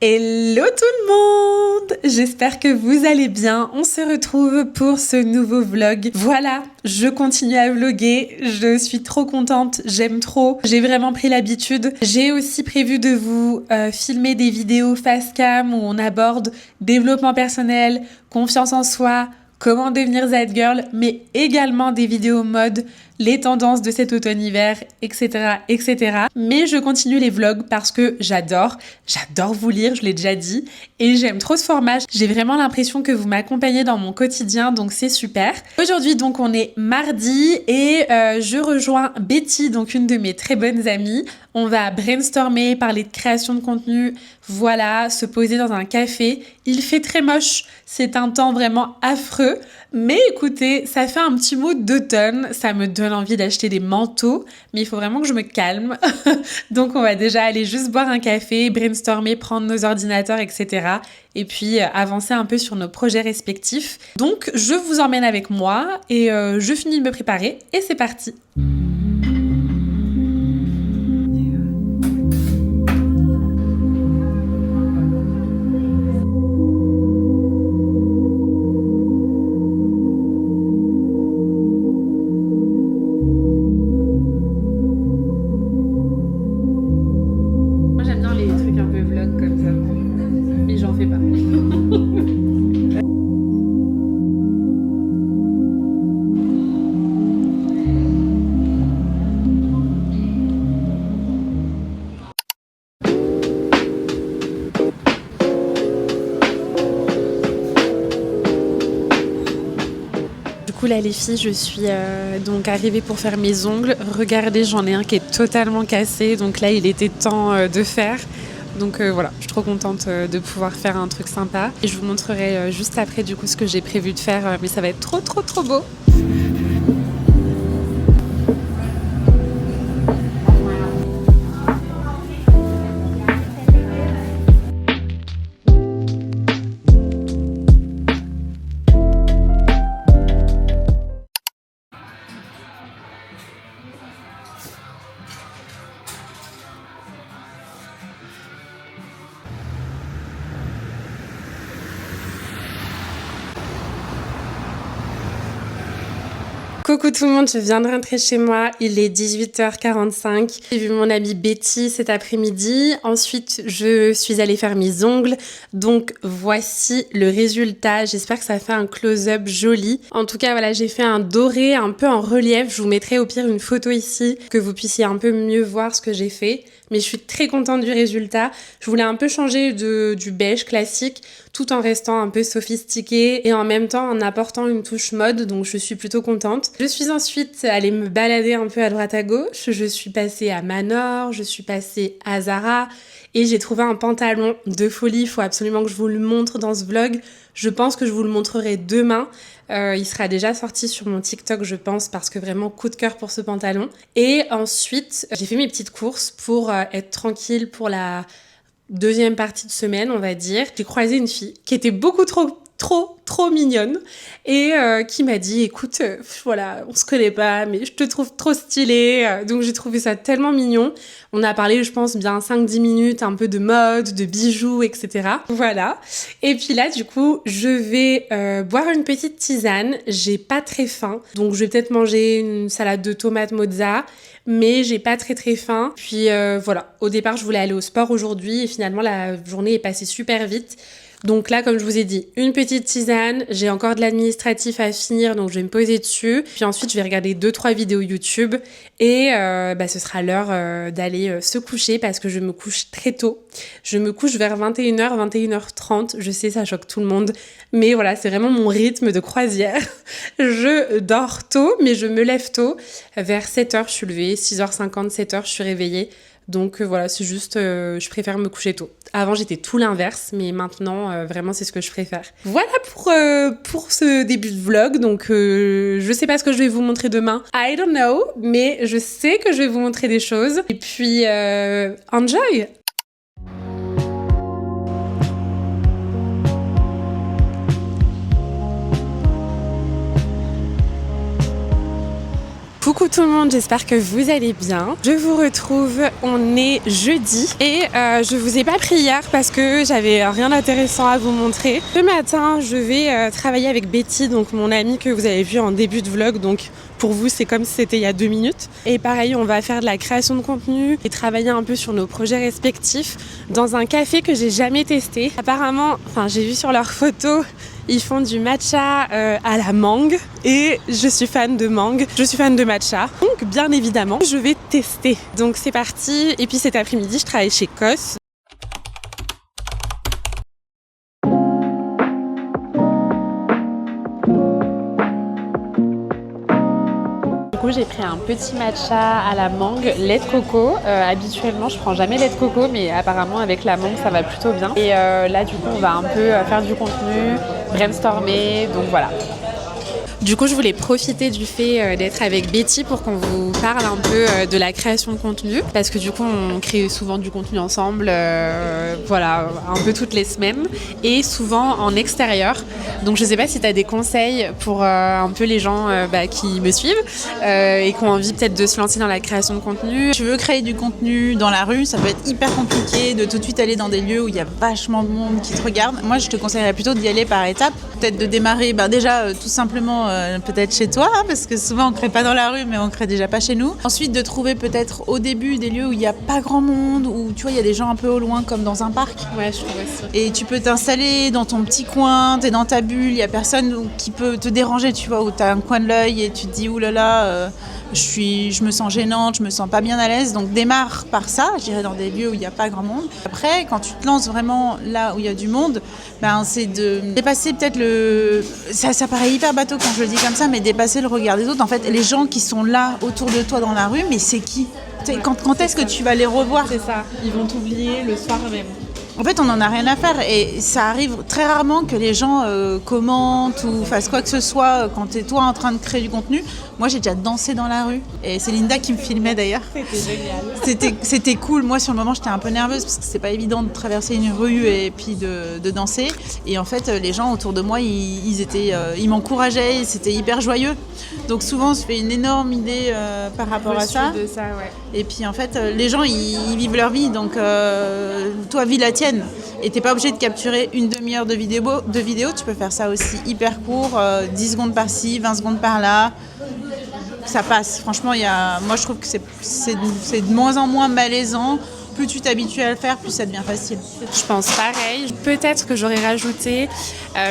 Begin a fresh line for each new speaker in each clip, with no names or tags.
Hello tout le monde! J'espère que vous allez bien. On se retrouve pour ce nouveau vlog. Voilà, je continue à vlogger. Je suis trop contente, j'aime trop. J'ai vraiment pris l'habitude. J'ai aussi prévu de vous filmer des vidéos face cam où on aborde développement personnel, confiance en soi, comment devenir Z-girl, mais également des vidéos mode, les tendances de cet automne-hiver, etc., etc. Mais je continue les vlogs parce que j'adore vous lire, je l'ai déjà dit, et j'aime trop ce format. J'ai vraiment l'impression que vous m'accompagnez dans mon quotidien, donc c'est super. Aujourd'hui, donc, on est mardi et je rejoins Betty, donc une de mes très bonnes amies. On va brainstormer, parler de création de contenu, voilà, se poser dans un café. Il fait très moche, c'est un temps vraiment affreux, mais écoutez, ça fait un petit mood d'automne, ça me donne envie d'acheter des manteaux, mais il faut vraiment que je me calme. Donc on va déjà aller juste boire un café, brainstormer, prendre nos ordinateurs, etc. Et puis avancer un peu sur nos projets respectifs. Donc je vous emmène avec moi et je finis de me préparer et c'est parti. Là les filles, je suis donc arrivée pour faire mes ongles. Regardez, j'en ai un qui est totalement cassé, donc là il était temps de faire. Donc voilà, je suis trop contente de pouvoir faire un truc sympa. Et je vous montrerai juste après du coup ce que j'ai prévu de faire, mais ça va être trop beau. Coucou tout le monde, je viens de rentrer chez moi, il est 18h45. J'ai vu mon amie Betty cet après-midi, ensuite je suis allée faire mes ongles, donc voici le résultat. J'espère que ça fait un close-up joli. En tout cas voilà, j'ai fait un doré un peu en relief, je vous mettrai au pire une photo ici, que vous puissiez un peu mieux voir ce que j'ai fait. Mais je suis très contente du résultat. Je voulais un peu changer du beige classique tout en restant un peu sophistiquée et en même temps en apportant une touche mode, donc je suis plutôt contente. Je suis ensuite allée me balader un peu à droite à gauche. Je suis passée à Manor, je suis passée à Zara et j'ai trouvé un pantalon de folie. Il faut absolument que je vous le montre dans ce vlog. Je pense que je vous le montrerai demain. Il sera déjà sorti sur mon TikTok, je pense, parce que vraiment coup de cœur pour ce pantalon. Et ensuite, j'ai fait mes petites courses pour être tranquille pour la deuxième partie de semaine, on va dire. J'ai croisé une fille qui était beaucoup trop mignonne et qui m'a dit écoute voilà, on se connaît pas mais je te trouve trop stylée, donc j'ai trouvé ça tellement mignon. On a parlé je pense bien 5-10 minutes un peu de mode, de bijoux, etc. Voilà, et puis là du coup je vais boire une petite tisane. J'ai pas très faim, donc je vais peut-être manger une salade de tomates mozza, mais j'ai pas très faim. Puis voilà, au départ je voulais aller au sport aujourd'hui et finalement la journée est passée super vite. Donc là, comme je vous ai dit, une petite tisane, j'ai encore de l'administratif à finir, donc je vais me poser dessus. Puis ensuite, je vais regarder 2-3 vidéos YouTube et ce sera l'heure d'aller se coucher parce que je me couche très tôt. Je me couche vers 21h, 21h30. Je sais, ça choque tout le monde, mais voilà, c'est vraiment mon rythme de croisière. Je dors tôt, mais je me lève tôt. Vers 7h, je suis levée, 6h50, 7h, je suis réveillée. Donc voilà, c'est juste, je préfère me coucher tôt. Avant, j'étais tout l'inverse, mais maintenant, vraiment, c'est ce que je préfère. Voilà pour ce début de vlog. Donc, je sais pas ce que je vais vous montrer demain. I don't know, mais je sais que je vais vous montrer des choses. Et puis, enjoy! Coucou tout le monde, j'espère que vous allez bien. Je vous retrouve, on est jeudi et je vous ai pas pris hier parce que j'avais rien d'intéressant à vous montrer. Ce matin, je vais travailler avec Betty, donc mon amie que vous avez vu en début de vlog, donc pour vous c'est comme si c'était il y a 2 minutes. Et pareil, on va faire de la création de contenu et travailler un peu sur nos projets respectifs dans un café que j'ai jamais testé. Apparemment, j'ai vu sur leurs photos, ils font du matcha à la mangue et je suis fan de mangue, je suis fan de matcha. Donc bien évidemment, je vais tester. Donc c'est parti. Et puis cet après-midi, je travaille chez COS. Du coup, j'ai pris un petit matcha à la mangue, lait de coco. Habituellement, je prends jamais lait de coco, mais apparemment avec la mangue, ça va plutôt bien. Et là, du coup, on va un peu faire du contenu, brainstormer, donc voilà. Du coup, je voulais profiter du fait d'être avec Betty pour qu'on vous parle un peu de la création de contenu. Parce que du coup, on crée souvent du contenu ensemble, voilà, un peu toutes les semaines. Et souvent en extérieur. Donc je sais pas si tu as des conseils pour un peu les gens qui me suivent et qui ont envie peut-être de se lancer dans la création de contenu.
Tu veux créer du contenu dans la rue, ça peut être hyper compliqué de tout de suite aller dans des lieux où il y a vachement de monde qui te regarde. Moi, je te conseillerais plutôt d'y aller par étapes. Peut-être de démarrer déjà tout simplement peut-être chez toi, hein, parce que souvent on crée pas dans la rue, mais on crée déjà pas chez nous. Ensuite, de trouver peut-être au début des lieux où il n'y a pas grand monde, où tu vois, il y a des gens un peu au loin, comme dans un parc.
Ouais, je trouve aussi.
Et tu peux t'installer dans ton petit coin, t'es dans ta bulle, il n'y a personne qui peut te déranger, tu vois, où t'as un coin de l'œil et tu te dis, oulala, je me sens gênante, je me sens pas bien à l'aise. Donc démarre par ça, je dirais dans des lieux où il n'y a pas grand monde. Après, quand tu te lances vraiment là où il y a du monde, c'est de dépasser peut-être ça paraît hyper bateau quand je le dis comme ça, mais dépasser le regard des autres. En fait, les gens qui sont là autour de toi dans la rue, mais c'est qui ? Quand est-ce que tu vas les revoir ?
C'est ça, ils vont t'oublier le soir même.
En fait, on n'en a rien à faire et ça arrive très rarement que les gens commentent ou fassent quoi que ce soit quand tu es toi en train de créer du contenu. Moi, j'ai déjà dansé dans la rue et c'est Linda qui me filmait d'ailleurs.
C'était génial.
C'était cool. Moi, sur le moment, j'étais un peu nerveuse parce que c'est pas évident de traverser une rue et puis de danser. Et en fait, les gens autour de moi, ils m'encourageaient, c'était hyper joyeux. Donc souvent, je fais une énorme idée par rapport à ça.
De ça, ouais.
Et puis en fait, les gens, ils vivent leur vie. Donc toi, vis la tienne. Et t'es pas obligé de capturer une demi-heure de vidéo. Tu peux faire ça aussi hyper court, 10 secondes par-ci, 20 secondes par-là. Ça passe. Franchement, moi, je trouve que c'est de moins en moins malaisant. Plus tu t'habitues à le faire, plus ça devient facile.
Je pense pareil. Peut-être que j'aurais rajouté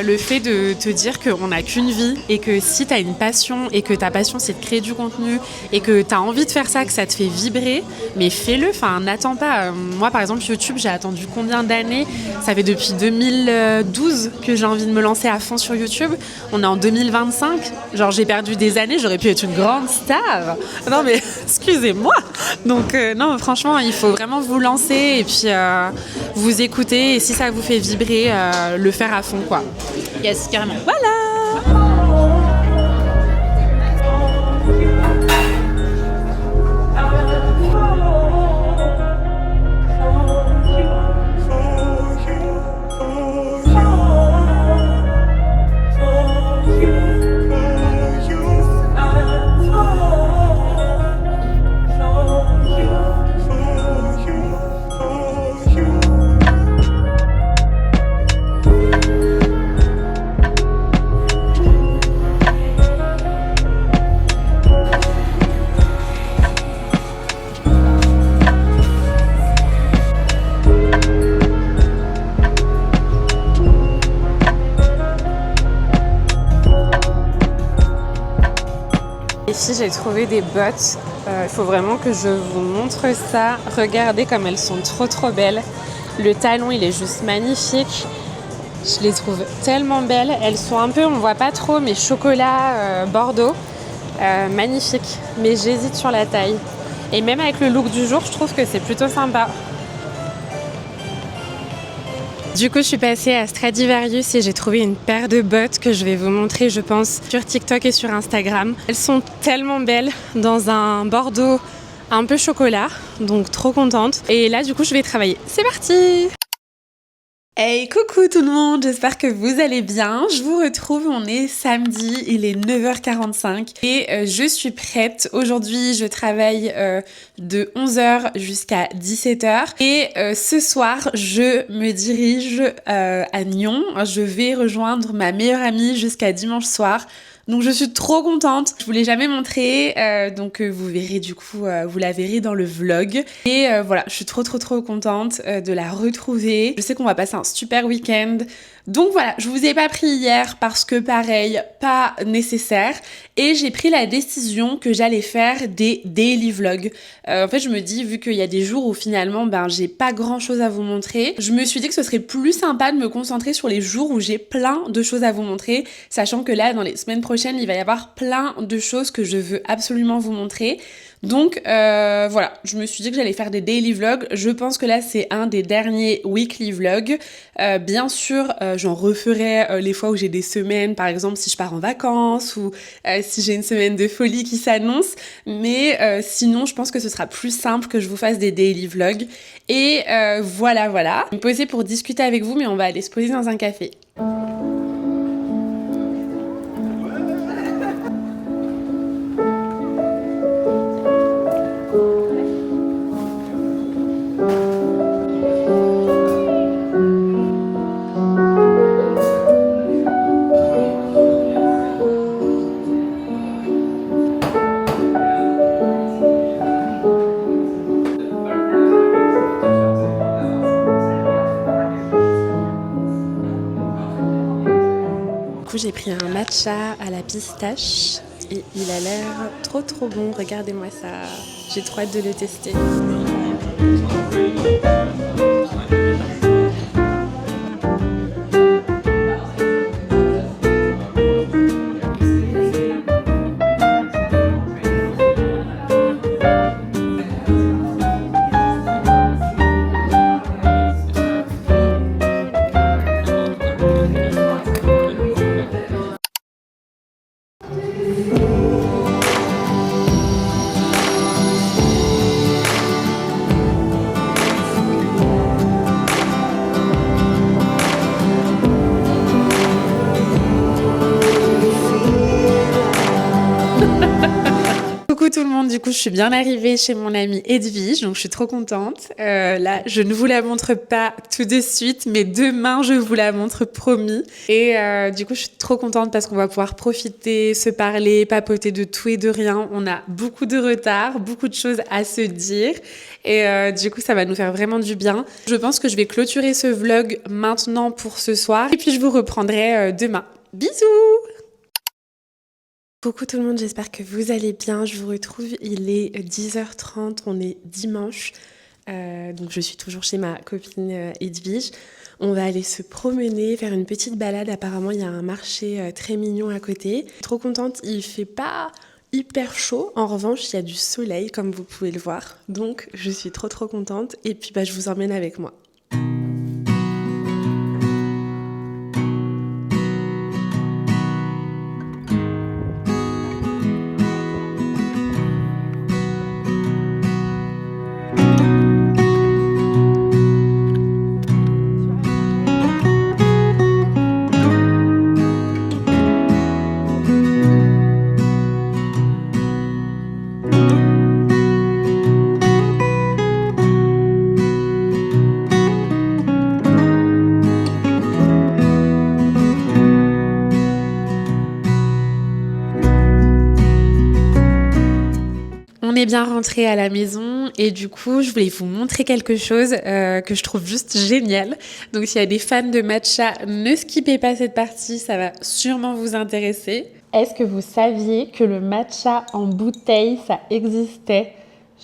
le fait de te dire qu'on n'a qu'une vie et que si tu as une passion et que ta passion c'est de créer du contenu et que tu as envie de faire ça, que ça te fait vibrer, mais fais-le. N'attends pas. Moi, par exemple, YouTube, j'ai attendu combien d'années ? Ça fait depuis 2012 que j'ai envie de me lancer à fond sur YouTube. On est en 2025. Genre, j'ai perdu des années. J'aurais pu être une grande star. Non, mais excusez-moi. Donc, non, franchement, il faut vraiment vous lancer et puis vous écouter et si ça vous fait vibrer, le faire à fond, quoi.
Yes, carrément.
Voilà. Ici, j'ai trouvé des bottes. Il faut vraiment que je vous montre ça. Regardez comme elles sont trop belles. Le talon, il est juste magnifique. Je les trouve tellement belles. Elles sont un peu, on voit pas trop, mais chocolat bordeaux. Magnifique. Mais j'hésite sur la taille. Et même avec le look du jour, je trouve que c'est plutôt sympa. Du coup, je suis passée à Stradivarius et j'ai trouvé une paire de bottes que je vais vous montrer, je pense, sur TikTok et sur Instagram. Elles sont tellement belles dans un bordeaux un peu chocolat, donc trop contente. Et là, du coup, je vais travailler. C'est parti!
Hey, coucou tout le monde, j'espère que vous allez bien. Je vous retrouve, on est samedi, il est 9h45 et je suis prête. Aujourd'hui, je travaille de 11h jusqu'à 17h et ce soir, je me dirige à Nyon. Je vais rejoindre ma meilleure amie jusqu'à dimanche soir. Donc je suis trop contente. Je vous l'ai jamais montré, donc vous verrez du coup, vous la verrez dans le vlog. Et voilà, je suis trop contente de la retrouver. Je sais qu'on va passer un super week-end. Donc voilà, je vous ai pas pris hier parce que pareil, pas nécessaire. Et j'ai pris la décision que j'allais faire des daily vlogs. En fait, je me dis, vu qu'il y a des jours où finalement, j'ai pas grand chose à vous montrer, je me suis dit que ce serait plus sympa de me concentrer sur les jours où j'ai plein de choses à vous montrer, sachant que là, dans les semaines prochaines, il va y avoir plein de choses que je veux absolument vous montrer. Donc voilà, je me suis dit que j'allais faire des daily vlogs. Je pense que là c'est un des derniers weekly vlogs. Bien sûr, j'en referai les fois où j'ai des semaines, par exemple si je pars en vacances ou si j'ai une semaine de folie qui s'annonce. Mais sinon, je pense que ce sera plus simple que je vous fasse des daily vlogs. Et voilà. Je vais me poser pour discuter avec vous, mais on va aller se poser dans un café. J'ai pris un matcha à la pistache et il a l'air trop bon, regardez-moi ça, j'ai trop hâte de le tester. Coucou tout le monde, du coup je suis bien arrivée chez mon amie Edwige, donc je suis trop contente. Là je ne vous la montre pas tout de suite, mais demain je vous la montre promis. Et du coup je suis trop contente parce qu'on va pouvoir profiter, se parler, papoter de tout et de rien. On a beaucoup de retard, beaucoup de choses à se dire et du coup ça va nous faire vraiment du bien. Je pense que je vais clôturer ce vlog maintenant pour ce soir et puis je vous reprendrai demain. Bisous! Coucou tout le monde, j'espère que vous allez bien. Je vous retrouve, il est 10h30, on est dimanche. Donc je suis toujours chez ma copine Edwige. On va aller se promener, faire une petite balade. Apparemment, il y a un marché très mignon à côté. Trop contente, il fait pas hyper chaud. En revanche, il y a du soleil, comme vous pouvez le voir. Donc je suis trop contente. Et puis je vous emmène avec moi. On est bien rentré à la maison et du coup, je voulais vous montrer quelque chose que je trouve juste génial. Donc, s'il y a des fans de matcha, ne skippez pas cette partie, ça va sûrement vous intéresser. Est-ce que vous saviez que le matcha en bouteille, ça existait?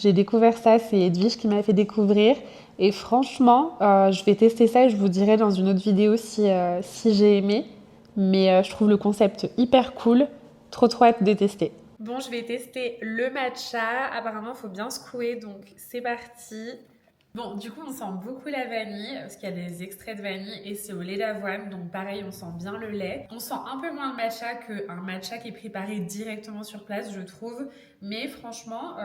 J'ai découvert ça, c'est Edwige qui m'a fait découvrir. Et franchement, je vais tester ça et je vous dirai dans une autre vidéo si j'ai aimé. Mais je trouve le concept hyper cool. Trop hâte de tester. Bon, je vais tester le matcha. Apparemment, il faut bien secouer, donc c'est parti. Bon, du coup, on sent beaucoup la vanille, parce qu'il y a des extraits de vanille et c'est au lait d'avoine, donc pareil, on sent bien le lait. On sent un peu moins le matcha qu'un matcha qui est préparé directement sur place, je trouve. Mais franchement,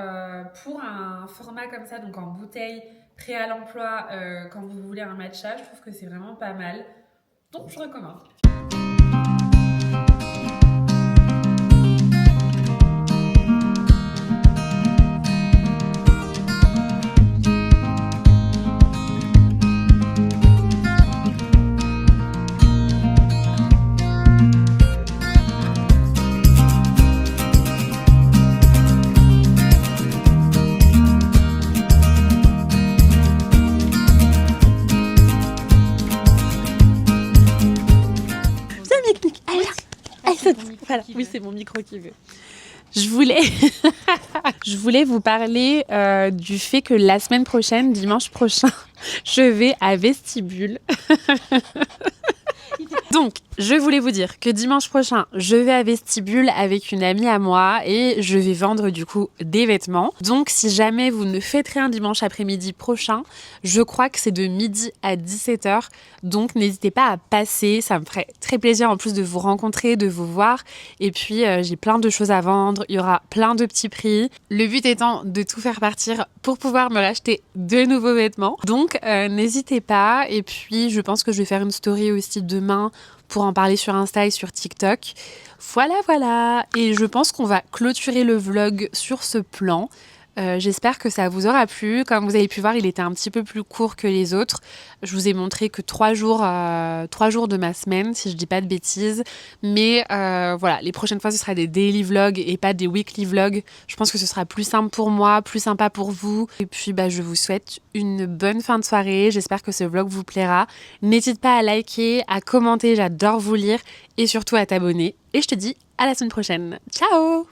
pour un format comme ça, donc en bouteille,
prêt à l'emploi quand vous voulez un matcha. Je trouve que c'est vraiment pas mal. Donc, je recommande. Voilà, oui, c'est mon micro qui veut. Je voulais vous parler du fait que la semaine prochaine, dimanche prochain, je vais à Vestibule. Donc, je voulais vous dire que dimanche prochain, je vais à Vestibule avec une amie à moi et je vais vendre du coup des vêtements. Donc, si jamais vous ne faites rien dimanche après-midi prochain, je crois que c'est de midi à 17h. Donc, n'hésitez pas à passer. Ça me ferait très plaisir en plus de vous rencontrer, de vous voir. Et puis, j'ai plein de choses à vendre. Il y aura plein de petits prix. Le but étant de tout faire partir pour pouvoir me racheter de nouveaux vêtements. Donc, n'hésitez pas. Et puis, je pense que je vais faire une story aussi demain pour en parler sur Insta et sur TikTok. Voilà. Et je pense qu'on va clôturer le vlog sur ce plan. J'espère que ça vous aura plu. Comme vous avez pu voir, il était un petit peu plus court que les autres. Je vous ai montré que 3 jours de ma semaine, si je dis pas de bêtises. Mais voilà, les prochaines fois, ce sera des daily vlogs et pas des weekly vlogs. Je pense que ce sera plus simple pour moi, plus sympa pour vous. Et puis, je vous souhaite une bonne fin de soirée. J'espère que ce vlog vous plaira. N'hésite pas à liker, à commenter. J'adore vous lire. Et surtout à t'abonner. Et je te dis à la semaine prochaine. Ciao!